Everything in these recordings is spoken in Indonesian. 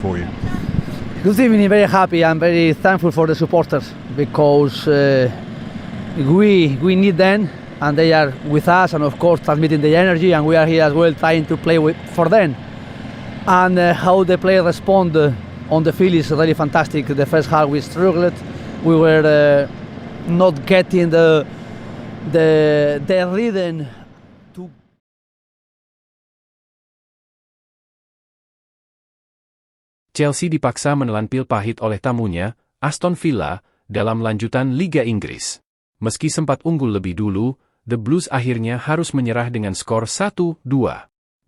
for you? Good evening, very happy. I'm very thankful for the supporters because we need them and they are with us, and of course transmitting the energy, and we are here as well trying to play for them. And how the players respond on the field is really fantastic. The first half we struggled, we were not getting the rhythm to. Chelsea dipaksa menelan pil pahit oleh tamunya, Aston Villa, dalam lanjutan Liga Inggris. Meski sempat unggul lebih dulu, The Blues akhirnya harus menyerah dengan skor 1-2.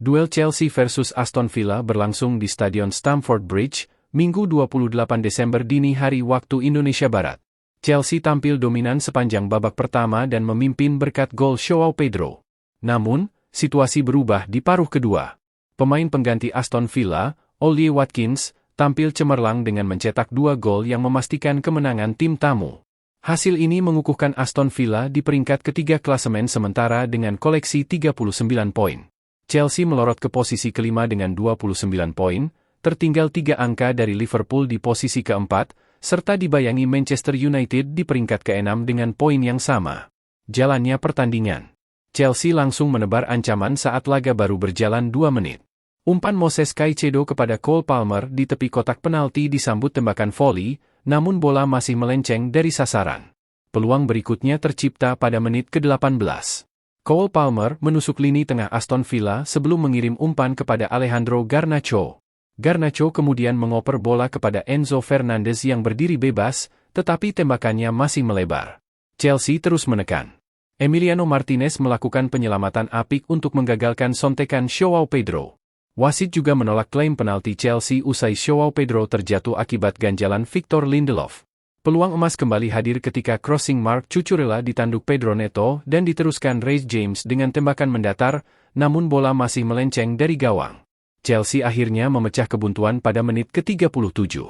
Duel Chelsea versus Aston Villa berlangsung di Stadion Stamford Bridge, Minggu 28 Desember dini hari waktu Indonesia Barat. Chelsea tampil dominan sepanjang babak pertama dan memimpin berkat gol Joao Pedro. Namun, situasi berubah di paruh kedua. Pemain pengganti Aston Villa, Ollie Watkins, tampil cemerlang dengan mencetak 2 gol yang memastikan kemenangan tim tamu. Hasil ini mengukuhkan Aston Villa di peringkat ketiga klasemen sementara dengan koleksi 39 poin. Chelsea melorot ke posisi kelima dengan 29 poin, tertinggal 3 angka dari Liverpool di posisi keempat, serta dibayangi Manchester United di peringkat keenam dengan poin yang sama. Jalannya pertandingan. Chelsea langsung menebar ancaman saat laga baru berjalan 2 menit. Umpan Moses Caicedo kepada Cole Palmer di tepi kotak penalti disambut tembakan voli, namun bola masih melenceng dari sasaran. Peluang berikutnya tercipta pada menit ke-18. Cole Palmer menusuk lini tengah Aston Villa sebelum mengirim umpan kepada Alejandro Garnacho. Garnacho kemudian mengoper bola kepada Enzo Fernandez yang berdiri bebas, tetapi tembakannya masih melebar. Chelsea terus menekan. Emiliano Martinez melakukan penyelamatan apik untuk menggagalkan sontekan Joao Pedro. Wasit juga menolak klaim penalti Chelsea usai Joao Pedro terjatuh akibat ganjalan Victor Lindelof. Peluang emas kembali hadir ketika crossing Marc Cucurella ditanduk Pedro Neto dan diteruskan Reece James dengan tembakan mendatar, namun bola masih melenceng dari gawang. Chelsea akhirnya memecah kebuntuan pada menit ke-37.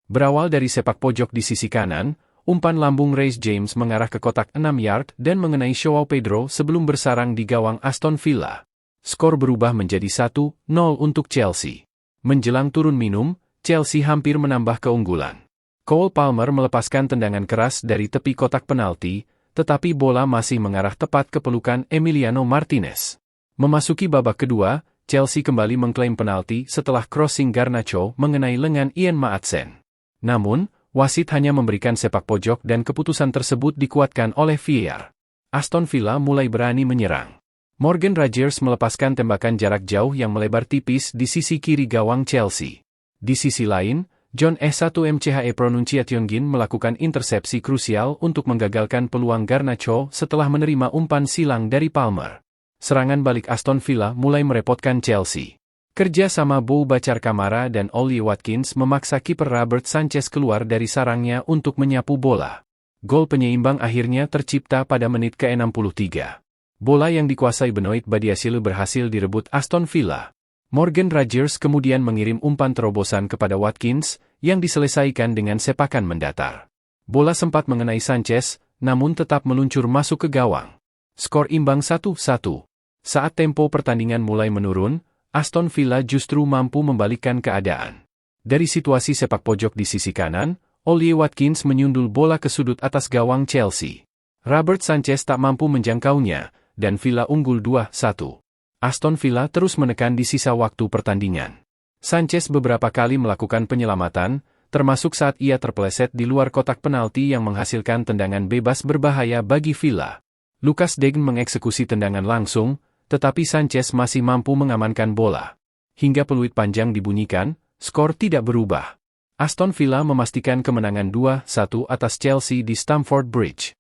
Berawal dari sepak pojok di sisi kanan, umpan lambung Reece James mengarah ke kotak 6 yard dan mengenai Joao Pedro sebelum bersarang di gawang Aston Villa. Skor berubah menjadi 1-0 untuk Chelsea. Menjelang turun minum, Chelsea hampir menambah keunggulan. Cole Palmer melepaskan tendangan keras dari tepi kotak penalti, tetapi bola masih mengarah tepat ke pelukan Emiliano Martinez. Memasuki babak kedua, Chelsea kembali mengklaim penalti setelah crossing Garnacho mengenai lengan Ian Maatsen. Namun, wasit hanya memberikan sepak pojok dan keputusan tersebut dikuatkan oleh VAR. Aston Villa mulai berani menyerang. Morgan Rogers melepaskan tembakan jarak jauh yang melebar tipis di sisi kiri gawang Chelsea. Di sisi lain, John S1MCHE Pronunciation melakukan intersepsi krusial untuk menggagalkan peluang Garnacho setelah menerima umpan silang dari Palmer. Serangan balik Aston Villa mulai merepotkan Chelsea. Kerja sama Boubacar Kamara dan Ollie Watkins memaksa kiper Robert Sanchez keluar dari sarangnya untuk menyapu bola. Gol penyeimbang akhirnya tercipta pada menit ke-63. Bola yang dikuasai Benoit Badiashile berhasil direbut Aston Villa. Morgan Rogers kemudian mengirim umpan terobosan kepada Watkins, yang diselesaikan dengan sepakan mendatar. Bola sempat mengenai Sanchez, namun tetap meluncur masuk ke gawang. Skor imbang 1-1. Saat tempo pertandingan mulai menurun, Aston Villa justru mampu membalikkan keadaan. Dari situasi sepak pojok di sisi kanan, Ollie Watkins menyundul bola ke sudut atas gawang Chelsea. Robert Sanchez tak mampu menjangkaunya, dan Villa unggul 2-1. Aston Villa terus menekan di sisa waktu pertandingan. Sanchez beberapa kali melakukan penyelamatan, termasuk saat ia terpeleset di luar kotak penalti yang menghasilkan tendangan bebas berbahaya bagi Villa. Lucas Digne mengeksekusi tendangan langsung, tetapi Sanchez masih mampu mengamankan bola. Hingga peluit panjang dibunyikan, skor tidak berubah. Aston Villa memastikan kemenangan 2-1 atas Chelsea di Stamford Bridge.